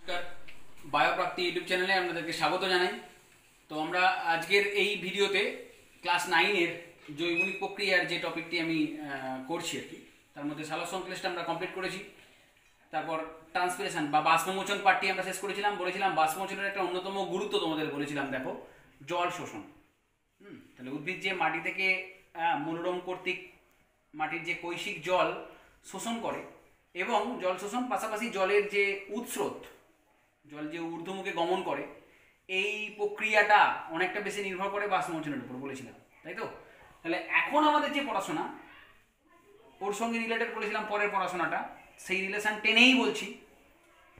নমস্কার, বায়োপ্রাপ্তি ইউটিউব চ্যানেলে আপনাদেরকে স্বাগত জানাই। তো আমরা আজকের এই ভিডিওতে ক্লাস 9-এর জৈবনিক প্রক্রিয়ার যে টপিকটি আমি করছি আর কি, তার মধ্যে সালোকসংশ্লেষটা আমরা কমপ্লিট করেছি। তারপর ট্রান্সপিরেশন বা বাষ্পমোচন পার্টটি আমরা শেষ করেছিলাম। বলেছিলাম বাষ্পমোচনের একটা অন্যতম গুরুত্ব তোমাদের বলেছিলাম, দেখো জল শোষণ। তাহলে উদ্ভিদ যে মাটি থেকে মনোরম কর্তৃক মাটির যে কৈশিক জল শোষণ করে, এবং জল শোষণ পাশাপাশি জলের যে উৎস্রোত, জল যে ঊর্ধ্বমুখে গমন করে, এই প্রক্রিয়াটা অনেকটা বেশি নির্ভর করে বাষ্পমোচনের উপর বলেছিলাম, তাই তো? তাহলে এখন আমাদের যে পড়াশোনা, ওর সঙ্গে রিলেটেড বলেছিলাম পরের পড়াশোনাটা, সেই রিলেশন টেনেই বলছি।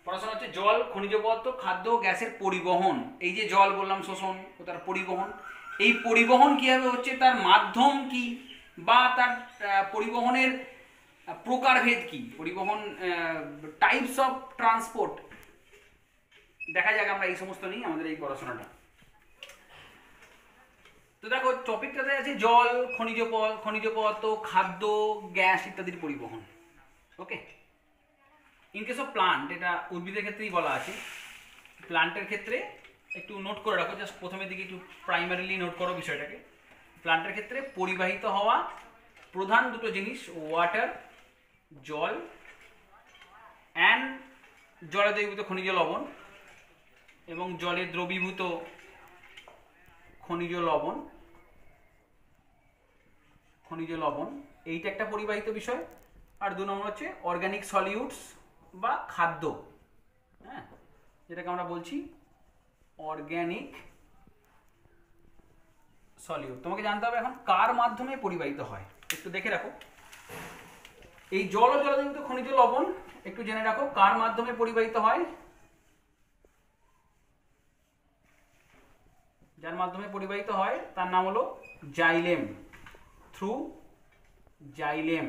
পড়াশোনা হচ্ছে জল, খনিজ পদার্থ, খাদ্য, গ্যাসের পরিবহন। এই যে জল বললাম শোষণ ও তার পরিবহন, এই পরিবহন কীভাবে হচ্ছে, তার মাধ্যম কি বা তার পরিবহনের প্রকারভেদ কি, পরিবহন টাইপস অফ ট্রান্সপোর্ট দেখা যাক আমরা এই সমস্ত নিয়ে আমাদের এই পড়াশোনাটা। তো দেখো টপিকটাতে আছে জল, খনিজ পদার্থ, খাদ্য, গ্যাস ইত্যাদির পরিবহন। ওকে, ইন কেস অফ প্লান্ট, এটা উদ্ভিদের ক্ষেত্রেই বলা আছে। প্লান্টের ক্ষেত্রে একটু নোট করে রাখো, জাস্ট প্রথমের দিকে একটু প্রাইমারিলি নোট করো বিষয়টাকে। প্লান্টের ক্ষেত্রে পরিবাহিত হওয়া প্রধান দুটো জিনিস, ওয়াটার জল অ্যান্ড জলে দ্রবীভূত খনিজ লবণ এবং জলে দ্রবীভূত খনিজ লবণ, এইটা একটা পরিবাহিত বিষয়। আর 2 নম্বর হচ্ছে অর্গানিক সলিউটস বা খাদ্য, হ্যাঁ, যেটাকে আমরা বলছি অর্গানিক সলিউট। তোমাকে জানতে হবে এখন কার মাধ্যমে পরিবাহিত হয়, একটু দেখে রাখো। এই জল ও জলদ্রবীভূত খনিজ লবণ একটু জেনে রাখো কার মাধ্যমে পরিবাহিত হয়। যার মাধ্যমে পরিবাহিত হয় তার নাম হলো জাইলেম, থ্রু জাইলেম।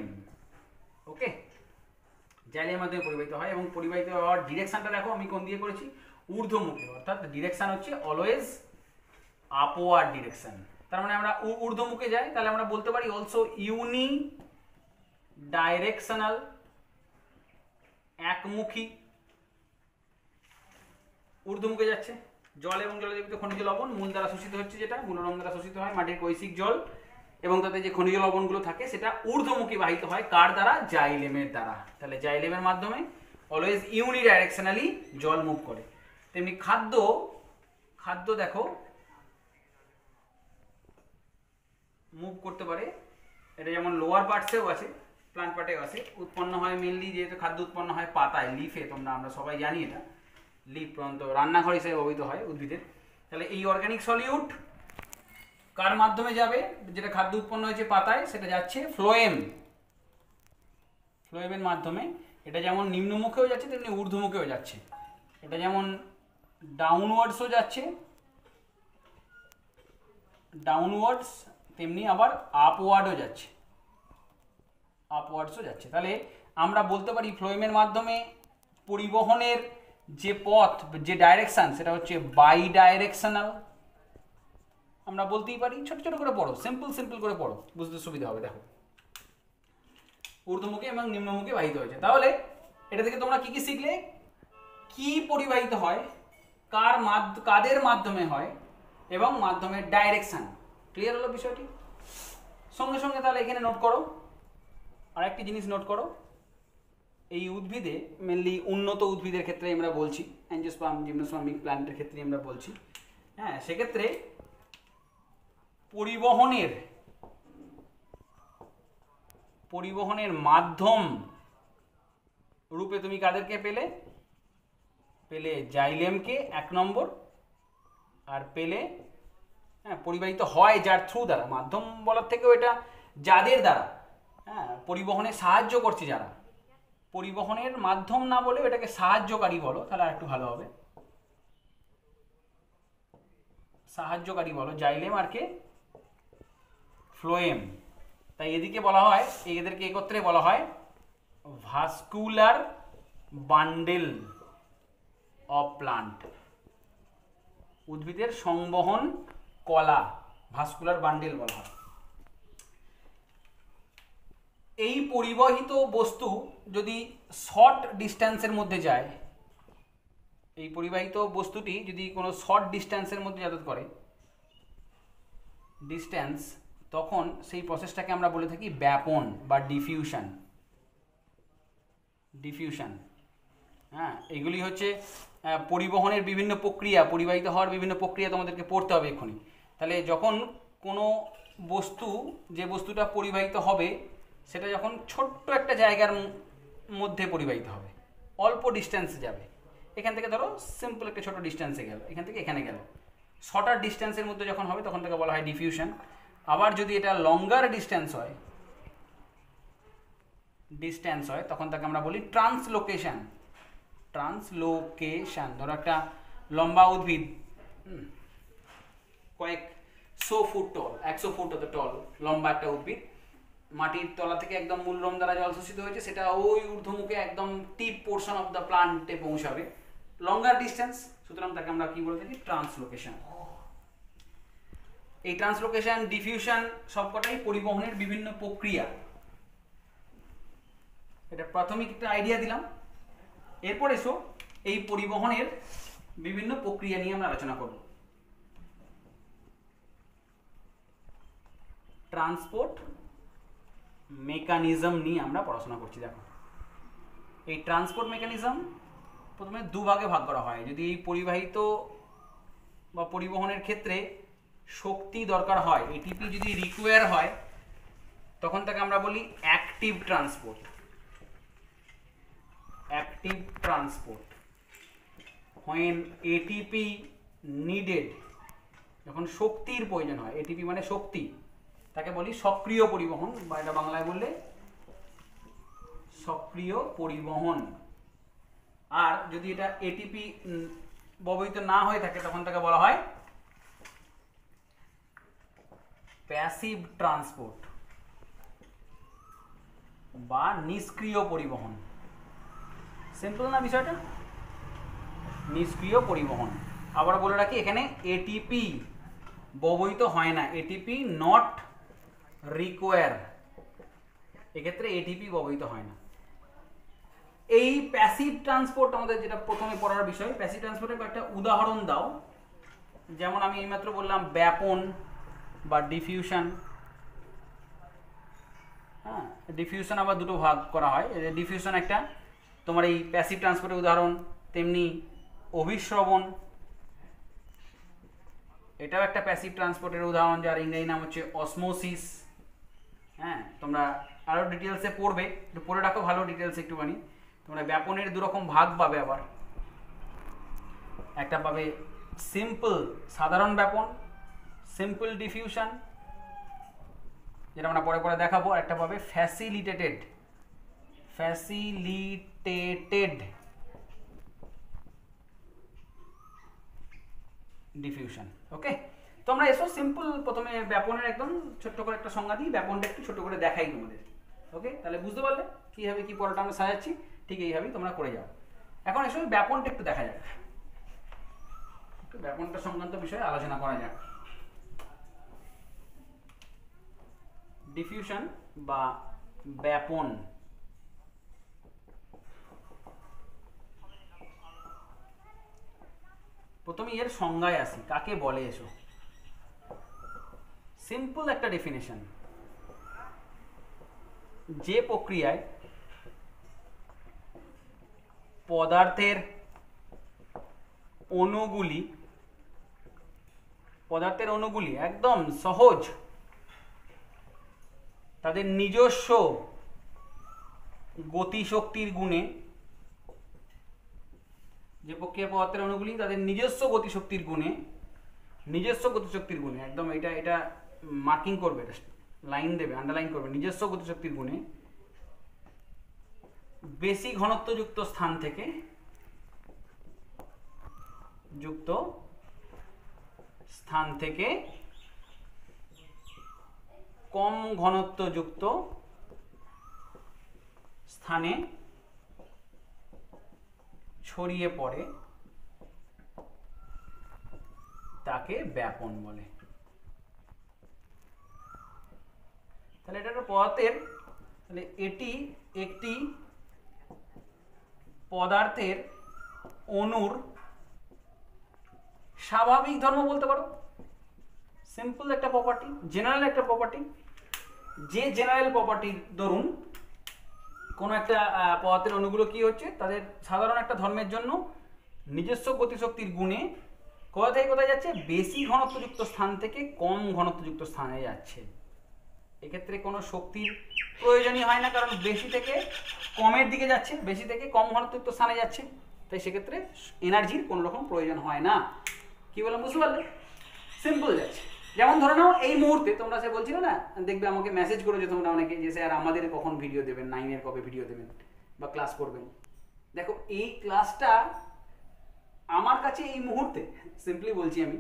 ওকে, জাইলেমের মাধ্যমে পরিবাহিত হয় এবং পরিবাহিত হওয়ার ডিরেকশনটা দেখো আমি কোন দিয়ে করেছি, ঊর্ধ্বমুখী, অর্থাৎ ডিরেকশন হচ্ছে অলওয়েজ আপওয়ার্ড ডিরেকশন। তার মানে আমরা ঊর্ধ্বমুখে যাই, তাহলে আমরা বলতে পারি অলসো ইউনি ডাইরেকশনাল, একমুখী, ঊর্ধ্বমুখে যাচ্ছে। জল এবং জলদ্রবীভূত খনিজ লবণ মূল দ্বারা শোষিত হচ্ছে, যেটা মূলরম দ্বারা শোষিত হয় মাটির কৈশিক জল, এবং তাতে যে খনিজ লবণগুলো থাকে সেটা ঊর্ধ্বমুখী বাহিত হয় কার দ্বারা, জাইলেমের দ্বারা। তাহলে জাইলেমের মাধ্যমে অলওয়েজ ইউনি ডাইরেকশনালি জল মুভ করে। তেমনি খাদ্য দেখো মুভ করতে পারে, এটা যেমন লোয়ার পার্টসেও আছে, প্লান্ট পার্টেও আছে। উৎপন্ন হয় মেনলি, যেহেতু খাদ্য উৎপন্ন হয় পাতায়, লিফে, আমরা সবাই জানি এটা, লিফ পর্যন্ত রান্নাঘর হিসেবে ব্যবহৃত হয় উদ্ভিদের। তাহলে এই অর্গানিক সলিউট কার মাধ্যমে যাবে, যেটা খাদ্য উৎপন্ন হয়েছে পাতায়, সেটা যাচ্ছে ফ্লোয়েমের মাধ্যমে। এটা যেমন নিম্নমুখেও যাচ্ছে তেমনি ঊর্ধ্বমুখেও যাচ্ছে। এটা যেমন ডাউনওয়ার্ডসও যাচ্ছে, তেমনি আবার আপওয়ার্ডও যাচ্ছে, তাহলে আমরা বলতে পারি ফ্লোয়েমের মাধ্যমে পরিবহনের যে পথ, যে ডাইরেকশন, সেটা হচ্ছে বাই ডাইরেকশনাল। আমরা বলতেই পারি, ছোট ছোট করে পড়ো, সিম্পল করে পড়ো, বুঝতে সুবিধা হবে। দেখো ঊর্ধ্বমুখে এবং নিম্নমুখে বাহিত হয়েছে। তাহলে এটা থেকে তোমরা কি কি শিখলে, কি পরিবাহিত হয়, কাদের মাধ্যমে হয়, এবং মাধ্যমের ডাইরেকশন। ক্লিয়ার হলো বিষয়টি? সঙ্গে সঙ্গে তাহলে এখানে নোট করো, আর একটি জিনিস নোট করো, এই উদ্ভিদে মেনলি উন্নত উদ্ভিদের ক্ষেত্রে আমরা বলছি, অ্যাঞ্জিওস্পার্ম, জিমনোস্পার্মিক প্ল্যান্টের ক্ষেত্রে আমরা বলছি, হ্যাঁ, সেক্ষেত্রে পরিবহনের মাধ্যম রূপে তুমি কাদেরকে পেলে জাইলেমকে 1 নম্বর, আর পেলে, হ্যাঁ, পরিবাহিত হয় যার থ্রু দ্বারা, মাধ্যম বলার থেকেও এটা যাদের দ্বারা, হ্যাঁ, পরিবহনে সাহায্য করছে, যারা পরিবহনের মাধ্যম না বলে এটাকে সাহায্যকারী বলো, তাহলে আর একটু ভালো হবে। সাহায্যকারী বলো, জাইলেম আর কে, ফ্লোয়েম। তাই এদিকে বলা হয়, এদেরকে একত্রে বলা হয় ভাস্কুলার বান্ডেল অফ প্লান্ট, উদ্ভিদের সংবহন কলা, ভাস্কুলার বান্ডেল বলা হয়। এই পরিবহিত বস্তু যদি শর্ট ডিস্টেন্সের মধ্যে যায়, এই পরিবাহিত বস্তুটি যদি কোনো শর্ট ডিস্ট্যান্সের মধ্যে যাতায়াত করে ডিস্ট্যান্স, তখন সেই প্রসেসটাকে আমরা বলে থাকি ব্যাপন বা ডিফিউশন। ডিফিউশন, হ্যাঁ, এগুলি হচ্ছে পরিবহনের বিভিন্ন প্রক্রিয়া, পরিবাহিত হওয়ার বিভিন্ন প্রক্রিয়া তোমাদেরকে পড়তে হবে এক্ষুনি। তাহলে যখন কোনো বস্তু, যে বস্তুটা পরিবাহিত হবে সেটা যখন ছোট্ট একটা জায়গার মধ্যে পরিবাহিত হবে, অল্প ডিস্ট্যান্সে যাবে, এখান থেকে ধরো সিম্পল একটা ছোটো ডিস্ট্যান্সে গেল, এখান থেকে এখানে গেল, শর্টার ডিস্ট্যান্সের মধ্যে যখন হবে তখন তাকে বলা হয় ডিফিউশন। আবার যদি এটা লঙ্গার ডিস্ট্যান্স হয় তখন তাকে আমরা বলি ট্রান্সলোকেশন। ট্রান্সলোকেশন, ধরো একটা লম্বা উদ্ভিদ কয়েক 100 ফুট টল, 100 ফুট অত টল লম্বা একটা উদ্ভিদ, মাটির তলা থেকে একদম মূলরম দ্বারা জল শোষিত হয়েছে, সেটা ওই ঊর্ধ্বমুখে একদম টিপ পোর্শন অফ দ্য প্লান্টে পৌঁছাবে, লঙ্গার ডিস্টেন্স, সুতরাং তাকে আমরা কি বলে থাকি ট্রান্সলোকেশন। এই ট্রান্সলোকেশন, ডিফিউশন সবকটাই পরিবহনের বিভিন্ন প্রক্রিয়া। এটা প্রাথমিক একটা আইডিয়া দিলাম। এরপর এসো এই পরিবহনের বিভিন্ন প্রক্রিয়া নিয়ে আমরা আলোচনা করব। ট্রান্সপোর্ট মেকানিজম নিয়ে আমরা পড়াশোনা করছি। দেখো, এই ট্রান্সপোর্ট মেকানিজম প্রথমে দুভাগে ভাগ করা হয়। যদি এই পরিবাহিত বা পরিবহনের ক্ষেত্রে শক্তি দরকার হয়, এটিপি যদি রিকোয়ার হয়, তখন তাকে আমরা বলি active transport. Active transport. when ATP needed, যখন শক্তির প্রয়োজন হয়, এটিপি মানে শক্তি, তাকে বলি সক্রিয় পরিবহন, বা এটা বাংলায় বললে সক্রিয় পরিবহন। আর যদি এটা এটিপি ব্যবহৃত না হয়ে থাকে তখন তাকে বলা হয় প্যাসিভ ট্রান্সপোর্ট বা নিষ্ক্রিয় পরিবহন। সিম্পল না বিষয়টা? নিষ্ক্রিয় পরিবহন। আবার বলে রাখি, এখানে এটিপি ব্যবহৃত হয় না, এটিপি নট রিকোয়ার, এক্ষেত্রে এটিপি ব্যবহৃত হয় না। এই প্যাসিভ ট্রান্সপোর্ট আমাদের যেটা প্রথমে পড়ার বিষয়, প্যাসিভ ট্রান্সপোর্টের কয়েকটা উদাহরণ দাও। যেমন আমি এইমাত্র বললাম ব্যাপন বা ডিফিউশন। হ্যাঁ, ডিফিউশন আবার দুটো ভাগ করা হয়। ডিফিউশন একটা তোমার এই প্যাসিভ ট্রান্সপোর্টের উদাহরণ, তেমনি অভিশ্রবণ, এটাও একটা প্যাসিভ ট্রান্সপোর্টের উদাহরণ, যার ইংরেজি নাম হচ্ছে অসমোসিস। হ্যাঁ, তোমরা আরও ডিটেলসে পড়বে, একটু পড়ে রাখো ভালো ডিটেলস একটুখানি। তোমরা ব্যাপনের দুরকম ভাগ পাবে। আবার একটা পাবে সিম্পল সাধারণ ব্যাপন, সিম্পল ডিফিউশন, যেটা আমরা পরে পরে দেখাবো। একটা পাবে ফ্যাসিলিটেটেড ডিফিউশন। ওকে, তো আমরা এসো সিম্পল প্রথমে ব্যাপনের একদম ছোট্ট করে একটা সংজ্ঞা দিই, ব্যাপনটা একটু ছোট করে দেখাই তোমাদের। ওকে, তাহলে বুঝতে পারলে কীভাবে কি পড়াটা আমরা সাজাচ্ছি, ঠিক এইভাবেই তোমরা করে যাও। এখন এসো ব্যাপনটা একটু দেখা যাক, একটু ব্যাপনটা সংক্রান্ত বিষয়ে আলোচনা করা যাক। ডিফিউশন বা ব্যাপন। প্রথমে এর সংজ্ঞায় আসি, কাকে বলে এসো। সিম্পল একটা ডেফিনেশন, যে প্রক্রিয়ায় পদার্থের অণুগুলি একদম সহজ, তাদের নিজস্ব গতিশক্তির গুণে, যে প্রক্রিয়া পদার্থের অণুগুলি তাদের নিজস্ব গতিশক্তির গুণে একদম এটা মার্কিং করবে, লাইন দেবে, আন্ডারলাইন করবে, নিজস্ব গতিশক্তির গুণে বেশি ঘনত্বযুক্ত স্থান থেকে কম ঘনত্বযুক্ত স্থানে ছড়িয়ে পড়ে, তাকে ব্যাপন বলে। তাহলে এটা একটা পদার্থের, তাহলে এটি একটি পদার্থের অণুর স্বাভাবিক ধর্ম বলতে পারো, সিম্পল একটা প্রপার্টি, জেনারেল একটা প্রপার্টি। যে জেনারেল প্রপার্টির দরুন কোনো একটা পদার্থের অণুগুলো কি হচ্ছে, তাদের সাধারণ একটা ধর্মের জন্য নিজস্ব গতিশক্তির গুণে কোথা থেকে কোথায় যাচ্ছে, বেশি ঘনত্বযুক্ত স্থান থেকে কম ঘনত্বযুক্ত স্থানে যাচ্ছে। এক্ষেত্রে কোনো শক্তির প্রয়োজনই হয় না, কারণ বেশি থেকে কমের দিকে যাচ্ছে, বেশি থেকে কম ঘনত্বযুক্ত স্থানে যাচ্ছে, তাই সেক্ষেত্রে এনার্জির কোনো রকম প্রয়োজন হয় না। কি বললাম বুঝতে পারলে? সিম্পল যাচ্ছে। যেমন ধরে নাও এই মুহূর্তে তোমরা সে বলছিল না, দেখবে আমাকে মেসেজ করেছো তোমরা অনেকে যে স্যার আমাদের কখন ভিডিও দেবেন, 9 কবে ভিডিও দেবেন বা ক্লাস করবেন। দেখো এই ক্লাসটা আমার কাছে এই মুহূর্তে, সিম্পলি বলছি আমি,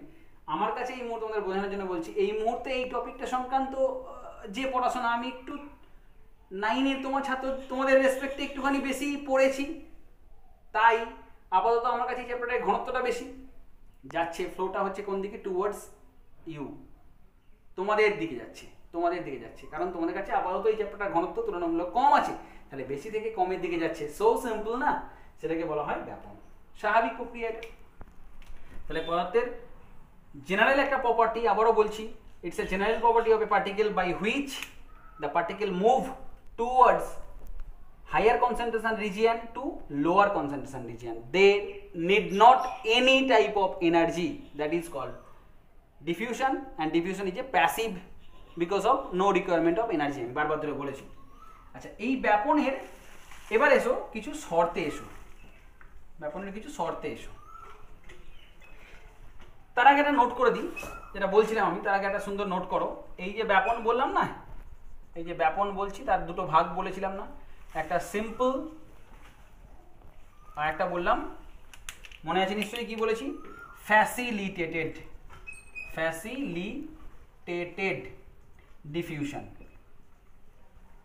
আমার কাছে এই মুহূর্তে তোমাদের বোঝানোর জন্য বলছি, এই মুহূর্তে এই টপিকটা সংক্রান্ত যে পড়াশোনা আমি একটু 9 তোমার ছাত্র তোমাদের রেসপেক্টে একটুখানি বেশি পড়েছি, তাই আপাতত আমার কাছে এই চ্যাপ্টারের ঘনত্বটা বেশি যাচ্ছে, ফ্লোটা হচ্ছে কোন দিকে, টুয়ার্ডস ইউ, তোমাদের দিকে যাচ্ছে, তোমাদের দিকে যাচ্ছে, কারণ তোমাদের কাছে আপাতত এই চ্যাপ্টারটার ঘনত্ব তুলনামূলক কম আছে, তাহলে বেশি থেকে কমের দিকে যাচ্ছে। সো সিম্পল না, সেটাকে বলা হয় ব্যাপন, স্বাভাবিক প্রক্রিয়া এটা। তাহলে পদার্থের জেনারেল একটা প্রপার্টি, আবারও বলছি, it's a general property of a particle by which the particle move towards higher concentration region to lower concentration region. They need not any type of energy, that is called diffusion, and diffusion is a passive because of no requirement of energy, আমি বারবার ধরে বলেছি। আচ্ছা, এই ব্যাপনের এবার এসো কিছু শর্তে এসো, ব্যাপনের কিছু শর্তে এসো। তার আগে একটা নোট করে দিই, যেটা বলছিলাম আমি, তার আগে একটা সুন্দর নোট করো। এই যে ব্যাপন বললাম না, এই যে ব্যাপন বলছি, তার দুটো ভাগ বলেছিলাম না, একটা সিম্পল আর একটা বললাম, মনে আছে নিশ্চয়ই, কি বলেছি, ফ্যাসিলিটেটেড, ফ্যাসিলিটেটেড ডিফিউশন।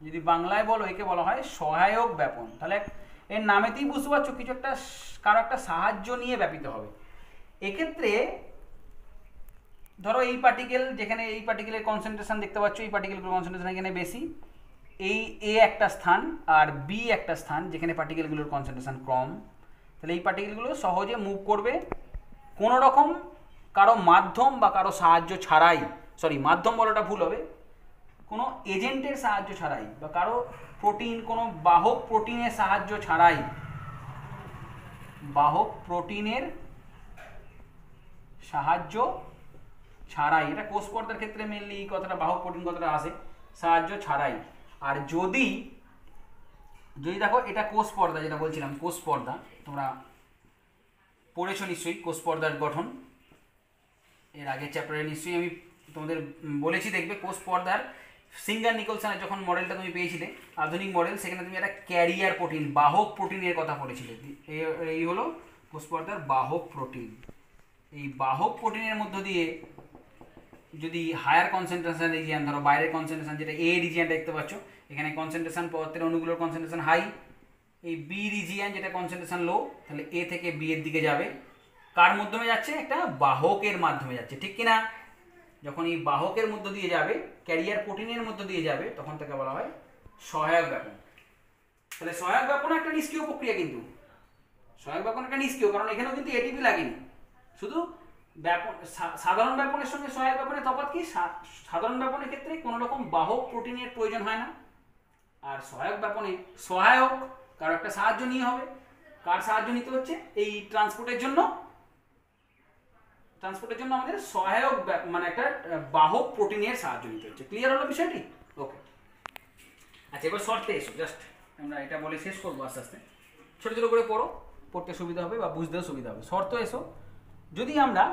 যদি বাংলায় বলো একে বলা হয় সহায়ক ব্যাপন। তাহলে এর নামেতেই বুঝতে পারছো কিছু একটা, কারো একটা সাহায্য নিয়ে ব্যাপিত হবে। এক্ষেত্রে ধরো এই পার্টিকেল, যেখানে এই পার্টিকেলের কনসেন্ট্রেশন দেখতে পাচ্ছ, এই পার্টিকেলগুলোর কনসেন্ট্রেশন এখানে বেশি, এই এ একটা স্থান আর বি একটা স্থান যেখানে পার্টিকেলগুলোর কনসেন্ট্রেশন কম, তাহলে এই পার্টিকেলগুলো সহজে মুভ করবে কোনো রকম কারো মাধ্যম বা কারো সাহায্য ছাড়াই, সরি মাধ্যম বলাটা ভুল হবে, কোনো এজেন্টের সাহায্য ছাড়াই বা কারো প্রোটিন, কোনো বাহক প্রোটিনের সাহায্য ছাড়াই, বাহক প্রোটিনের সাহায্য ছাড়াই, এটা কোষ পর্দার ক্ষেত্রে মেনলি এই কথাটা, বাহক প্রোটিন কথাটা আসে, সাহায্য ছাড়াই। আর যদি দেখো এটা কোষ পর্দা, যেটা বলছিলাম কোষ পর্দা, তোমরা পড়েছো নিশ্চয়ই কোষ পর্দার গঠন, এর আগের চ্যাপ্টারে নিশ্চয়ই আমি তোমাদের বলেছি। দেখবে কোষ পর্দার সিঙ্গার নিকলসনের যখন মডেলটা তুমি পেয়েছিলে, আধুনিক মডেল, সেখানে তুমি একটা ক্যারিয়ার প্রোটিন, বাহক প্রোটিনের কথা পড়েছিলে। এই হলো কোষ পর্দার বাহক প্রোটিন। এই বাহক প্রোটিনের মধ্য দিয়ে যদি হায়ার কনসেন্ট্রেশন রিজিয়ান, ধরো বাইরের কনসেন্ট্রেশন যেটা এ রিজিয়ানটা দেখতে পাচ্ছ, এখানে কনসেন্ট্রেশন পদার্থের অণুগুলোর কনসেন্ট্রেশন হাই, এই বি রিজিয়ান যেটা কনসেন্ট্রেশন লো, তাহলে এ থেকে বি এর দিকে যাবে, কার মাধ্যমে যাচ্ছে, একটা বাহকের মাধ্যমে যাচ্ছে, ঠিক কিনা? যখন এই বাহকের মধ্য দিয়ে যাবে, ক্যারিয়ার প্রোটিনের মধ্য দিয়ে যাবে, তখন তাকে বলা হয় সহায়ক ব্যাপন। তাহলে সহায়ক ব্যাপন একটা নিষ্ক্রিয় প্রক্রিয়া, কিন্তু সহায়ক ব্যাপন একটা নিষ্ক্রিয়, কারণ এখানেও কিন্তু এটিপি লাগেনি, শুধু ব্যাপন। সাধারণ ব্যাপনের সঙ্গে সহায়ক ব্যাপনের তফাৎ কি, সাধারণ ব্যাপনের ক্ষেত্রে কোনো রকম বাহক প্রোটিনের প্রয়োজন হয় না, আর সহায়ক ব্যাপনে সহায়ক কারো একটা সাহায্য নিয়ে হবে। কার সাহায্য নিতে হচ্ছে? এই ট্রান্সপোর্টের জন্য আমাদের সহায়ক মানে একটা বাহক প্রোটিনের সাহায্য নিতে হচ্ছে। ক্লিয়ার হলো বিষয়টি? ওকে, আচ্ছা এবার শর্তে এসো, জাস্ট আমরা এটা বলে শেষ করবো আস্তে আস্তে, ছোটো ছোটো করে পড়ো, পড়তে সুবিধা হবে বা বুঝতেও সুবিধা হবে। শর্ত এসো, যদি আমরা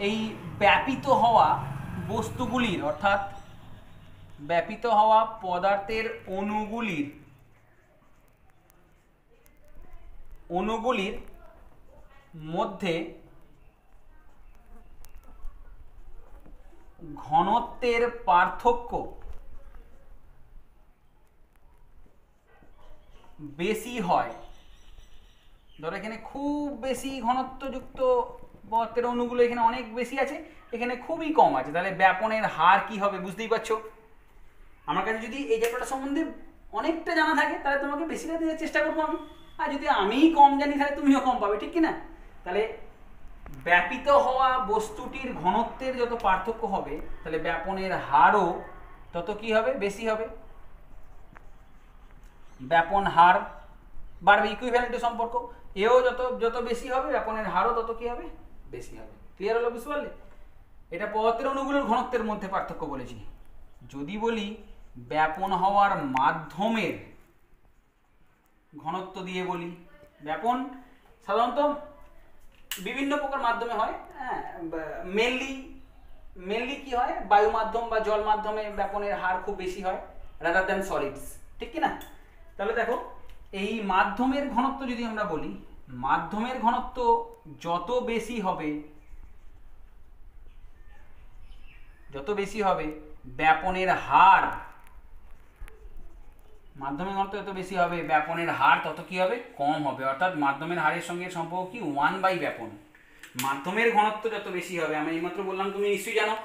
এই ব্যাপিত হওয়া বস্তুগুলির, অর্থাৎ ব্যাপিত হওয়া পদার্থের অণুগুলির মধ্যে ঘনত্বের পার্থক্য বেশি হয়, ধরো এখানে খুব বেশি ঘনত্বযুক্ত পদার্থের অণুগুলো এখানে অনেক বেশি আছে, এখানে খুবই কম আছে, তাহলে ব্যাপনের হার কি হবে বুঝতেই পারছো। আমার কাছে যদি এই চ্যাপ্টারটা সম্বন্ধে অনেকটা জানা থাকে, তাহলে তোমাকে বেশিটা দেওয়ার চেষ্টা করবো আমি, আর যদি আমি কম জানি তাহলে তুমিও কম পাবে, ঠিক কি না? তাহলে ব্যাপিত হওয়া বস্তুটির ঘনত্বের যত পার্থক্য হবে তাহলে ব্যাপনের হারও তত কি হবে, বেশি হবে। ব্যাপন হার বাড়বে, ইকুইভ্যালেন্ট সম্পর্ক, এও যত যত বেশি হবে ব্যাপনের হারও তত কি হবে, বেশি হবে। ক্লিয়ার হলো, বুঝতে পারলে? এটা পদার্থের অণুগুলোর ঘনত্বের মধ্যে পার্থক্য বলেছি। যদি বলি ব্যাপন হওয়ার মাধ্যমের ঘনত্ব দিয়ে বলি, ব্যাপন সাধারণত বিভিন্ন প্রকার মাধ্যমে হয়। হ্যাঁ, মেনলি কি হয়, বায়ু মাধ্যম বা জল মাধ্যমে ব্যাপনের হার খুব বেশি হয় রাদার দ্যান সলিডস, ঠিক কি না? তাহলে দেখো, এই মাধ্যমের ঘনত্ব যদি আমরা বলি, মাধ্যমের ঘনত্ব যত বেশি হবে ব্যাপনের হার, মাধ্যমের ঘনত্ব যত বেশি হবে ব্যাপনের হার তত কি হবে, কম হবে। অর্থাৎ মাধ্যমের হারের সঙ্গে সম্পর্ক কি, 1 ব্যাপন। মাধ্যমের ঘনত্ব যত বেশি হবে, আমি এইমাত্র বললাম, তুমি নিশ্চয়ই জানো,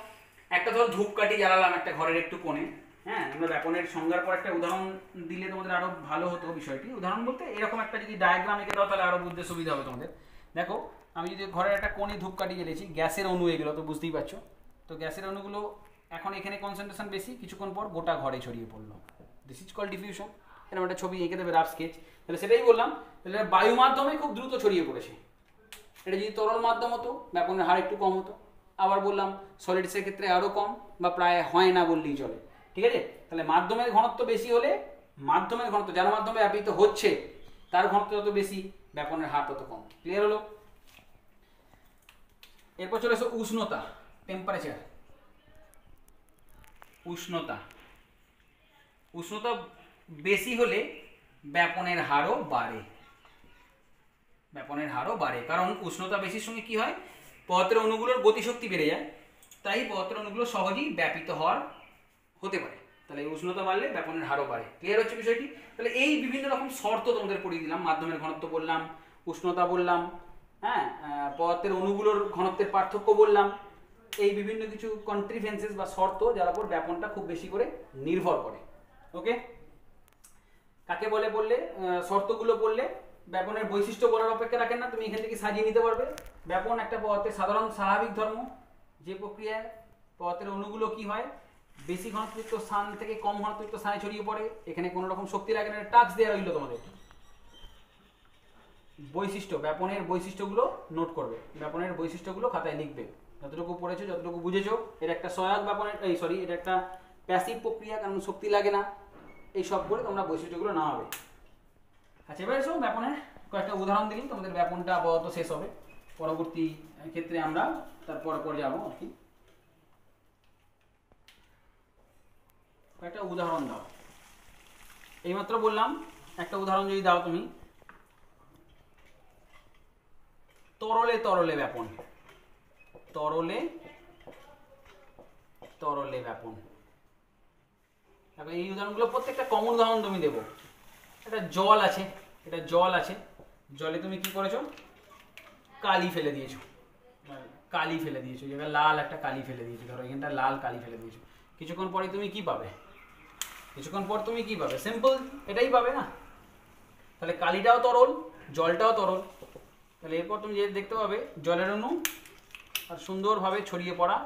একটা ধরো ধূপকাঠি জ্বালালাম একটা ঘরের একটু কোণে, হ্যাঁ, আমরা ব্যাপনের সংজ্ঞার পর একটা উদাহরণ দিলে তোমাদের আরো ভালো হতো বিষয়টি। উদাহরণ বলতে এরকম একটা যদি ডায়াগ্রাম এঁকে দাও তাহলে আরো বুঝতে সুবিধা হবে তোমাদের। দেখো, আমি যদি ঘরের একটা কোণে ধূপকাঠি জ্বেলেছি, গ্যাসের অণু এগুলো তো বুঝতেই পারছো। তো গ্যাসের অণুগুলো এখন এখানে কনসেন্ট্রেশন বেশি, কিছুক্ষণ পর গোটা ঘরে ছড়িয়ে পড়লো। This is called diffusion. এরকম একটা ছবি এঁকে দেবে, রাফ স্কেচ। তাহলে সেটাই বললাম, তাহলে বায়ু মাধ্যমে খুব দ্রুত ছড়িয়ে পড়েছে। এটা যদি তরল মাধ্যম হতো ব্যাপনের হার একটু কম হতো। আবার বললাম সলিডসের ক্ষেত্রে আরও কম বা প্রায় হয় না বললেই চলে, ঠিক আছে? তাহলে মাধ্যমের ঘনত্ব বেশি হলে, মাধ্যমের ঘনত্ব যার মাধ্যমে ব্যাপিত হচ্ছে তার ঘনত্ব যত বেশি ব্যাপনের হার তত কম। ক্লিয়ার হলো? এরপর চলে এসো উষ্ণতা, টেম্পারেচার। উষ্ণতা বেশি হলে ব্যাপনের হারও বাড়ে। কারণ উষ্ণতা বেশির সঙ্গে কি হয়, পদার্থের অণুগুলোর গতিশক্তি বেড়ে যায়, তাই পদার্থের অণুগুলো সহজেই ব্যাপিত হতে পারে। তাহলে উষ্ণতা বাড়লে ব্যাপনের হারও বাড়ে। ক্লিয়ার হচ্ছে বিষয়টি? তাহলে এই বিভিন্ন রকম শর্ত তোমাদের পড়িয়ে দিলাম, মাধ্যমের ঘনত্ব বললাম, উষ্ণতা বললাম, হ্যাঁ, পদার্থের অণুগুলোর ঘনত্বের পার্থক্য বললাম, এই বিভিন্ন কিছু কন্ট্রিভেন্সেস বা শর্ত যার উপর ব্যাপনটা খুব বেশি করে নির্ভর করে। ওকে, কাকে বললে শর্তগুলো বললে ব্যাপনের বৈশিষ্ট্য বলার অপেক্ষা রাখেন না, তুমি এখান থেকে সাজিয়ে নিতে পারবে। ব্যাপন একটা পদার্থের সাধারণ স্বাভাবিক ধর্ম, যে প্রক্রিয়ায় পদার্থের অণুগুলো কি হয়, বেশি ঘনত্বযুক্ত স্থান থেকে কম ঘনত্বযুক্ত স্থানে ছড়িয়ে পড়ে। এখানে কোনো রকম শক্তি লাগে না, টাস্ক দেওয়া রইল তোমাদের। বৈশিষ্ট্য, ব্যাপনের বৈশিষ্ট্যগুলো নোট করবে, ব্যাপনের বৈশিষ্ট্যগুলো খাতায় লিখবে, যতটুকু পড়েছো যতটুকু বুঝেছো। এটা একটা সহায়ক ব্যাপনের, এটা একটা প্যাসিভ প্রক্রিয়া, কারণ শক্তি লাগে না। এই সব করে তোমরা বৈশিষ্ট্যগুলো না হবে। আচ্ছা, এবার এসো ব্যাপনের কয়েকটা উদাহরণ দিলেই তোমাদের ব্যাপনটা আপাতত শেষ হবে। পরবর্তী ক্ষেত্রে আমরা তারপর যাবো আর কি। কয়েকটা উদাহরণ দাও। এইমাত্র বললাম একটা উদাহরণ যদি দাও তুমি, তরলে ব্যাপন, তরলে ব্যাপন। এই উদাহরণগুলো প্রত্যেকটা কমন উদাহরণ তুমি দেবো। এটা জল আছে, জলে তুমি কি করেছো, কালি ফেলে দিয়েছো, জায়গায় লাল একটা কালি ফেলে দিয়েছো, ধরো এখানটা লাল কালি ফেলে দিয়েছো। কিছুক্ষণ পরে তুমি কি পাবে, সিম্পল এটাই পাবে না? তাহলে কালিটাও তরল, জলটাও তরল। তাহলে এরপর তুমি যে দেখতে পাবে জলের অণু আর সুন্দরভাবে ছড়িয়ে পড়া,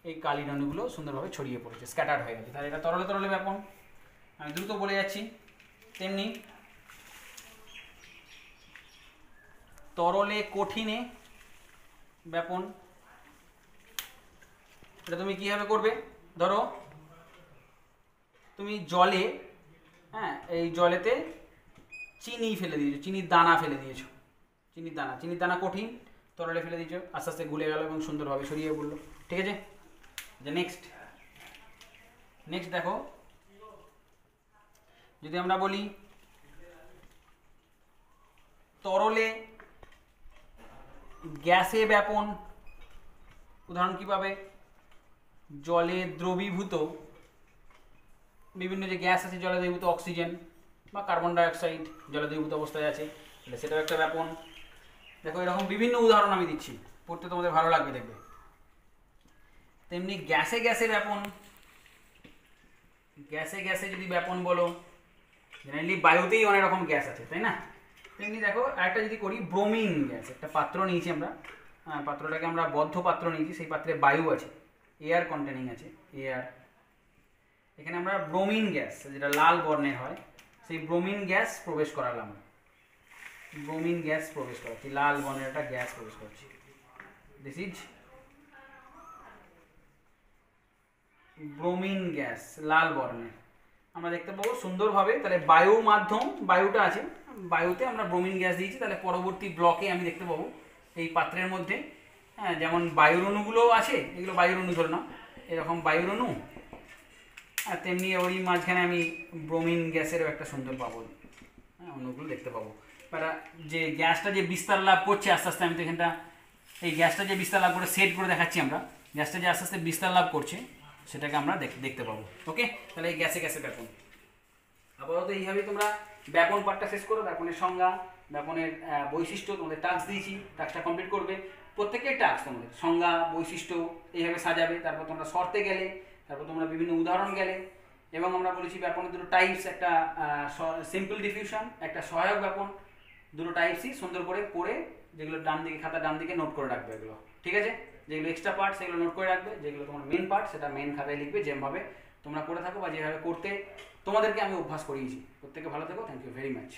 এই কালির অণুগুলো সুন্দরভাবে ছড়িয়ে পড়েছে, স্ক্যাটার্ড হয়ে গেছে। তাহলে এটা তরলে ব্যাপন। আমি দ্রুত বলে যাচ্ছি। তেমনি তরলে কঠিনে ব্যাপন। এটা তুমি কিভাবে করবে, ধরো তুমি জলে, হ্যাঁ, এই জলেতে চিনি ফেলে দিয়েছো, চিনির দানা ফেলে দিয়েছো, চিনির দানা কঠিন, তরলে ফেলে দিয়েছো, আস্তে আস্তে গুলে গেল এবং সুন্দরভাবে ছড়িয়ে পড়লো। ঠিক আছে? যে নেক্সট দেখো, যদি আমরা বলি তরলে গ্যাসে ব্যাপন, উদাহরণ কি পাবে, জলে দ্রবীভূত বিভিন্ন যে গ্যাস আছে, জলে দ্রবীভূত অক্সিজেন বা কার্বন ডাইঅক্সাইড জলে দ্রবীভূত অবস্থায় আছে, তাহলে সেটাও একটা ব্যাপন। দেখো, এরকম বিভিন্ন উদাহরণ আমি দিচ্ছি, পড়তে তোমাদের ভালো লাগবে দেখবে। তেমনি গ্যাসে ব্যাপন, গ্যাসে যদি ব্যাপন বলো, জেনারেলি বায়ুতেই অনেক রকম গ্যাস আছে, তাই না? তেমনি দেখো আরেকটা যদি করি, ব্রোমিন গ্যাস, একটা পাত্র নিয়েছি আমরা, পাত্রটাকে আমরা বদ্ধ পাত্র নিয়েছি, সেই পাত্রে বায়ু আছে, এয়ার কন্টেনিং আছে, এয়ার। এখানে আমরা ব্রোমিন গ্যাস, যেটা লাল বর্ণের হয়, সেই ব্রোমিন গ্যাস প্রবেশ করালাম, ব্রোমিন গ্যাস প্রবেশ করাচ্ছি, লাল বর্ণের একটা গ্যাস প্রবেশ করছি। দিস ইজ ব্রোমিন গ্যাস, লাল বর্ণের। আমরা দেখতে পাবো সুন্দরভাবে, তাহলে বায়ু মাধ্যম, বায়ুটা আছে, বায়ুতে আমরা ব্রোমিন গ্যাস দিয়েছি। তাহলে পরবর্তী ব্লকে আমি দেখতে পাবো এই পাত্রের মধ্যে, হ্যাঁ, যেমন বায়ুর অণুগুলোও আছে, এগুলো বায়ুর অণু ধরে নাও, এরকম বায়ুর অণু, আর তেমনি ওই মাঝখানে আমি ব্রোমিন গ্যাসেরও একটা সুন্দর পাবো, হ্যাঁ, অণুগুলো দেখতে পাবো। যে গ্যাসটা যে বিস্তার লাভ করছে আস্তে আস্তে, আমি তো এখানটা এই গ্যাসটা যে বিস্তার লাভ করে সেট করে দেখাচ্ছি আমরা, গ্যাসটা যে আস্তে আস্তে বিস্তার লাভ করছে সেটাকে আমরা দেখতে পাবো। ওকে, তাহলে এই গ্যাসে গ্যাসে ব্যাপন। আপাতত এইভাবেই তোমরা ব্যাপন পার্টটা শেষ করো, ব্যাপনের সংজ্ঞা, ব্যাপনের বৈশিষ্ট্য, তোমাদের টাস্ক দিয়েছি, টাস্কটা কমপ্লিট করবে। প্রত্যেকের টাস্ক তোমাদের সংজ্ঞা, বৈশিষ্ট্য এইভাবে সাজাবে, তারপর তোমরা শর্তে গেলে, তারপর তোমরা বিভিন্ন উদাহরণ গেলে, এবং আমরা বলেছি ব্যাপনের দুটো টাইপস, একটা সিম্পল ডিফিউশন, একটা সহায়ক ব্যাপন, দুটো টাইপসই সুন্দর করে পড়ে, যেগুলো ডান দিকে, খাতা ডান দিকে নোট করে রাখবে এগুলো, ঠিক আছে? যেগুলো এক্সট্রা পার্ট সেগুলো নোট করে রাখবে, যেগুলো তোমার মেন পার্ট সেটা মেন খাতায় লিখবে, যেভাবে তোমরা করে থাকো বা যেভাবে করতে তোমাদেরকে আমি অভ্যাস করিয়েছি। প্রত্যেকে ভালো থেকো, থ্যাংক ইউ ভেরি মাচ।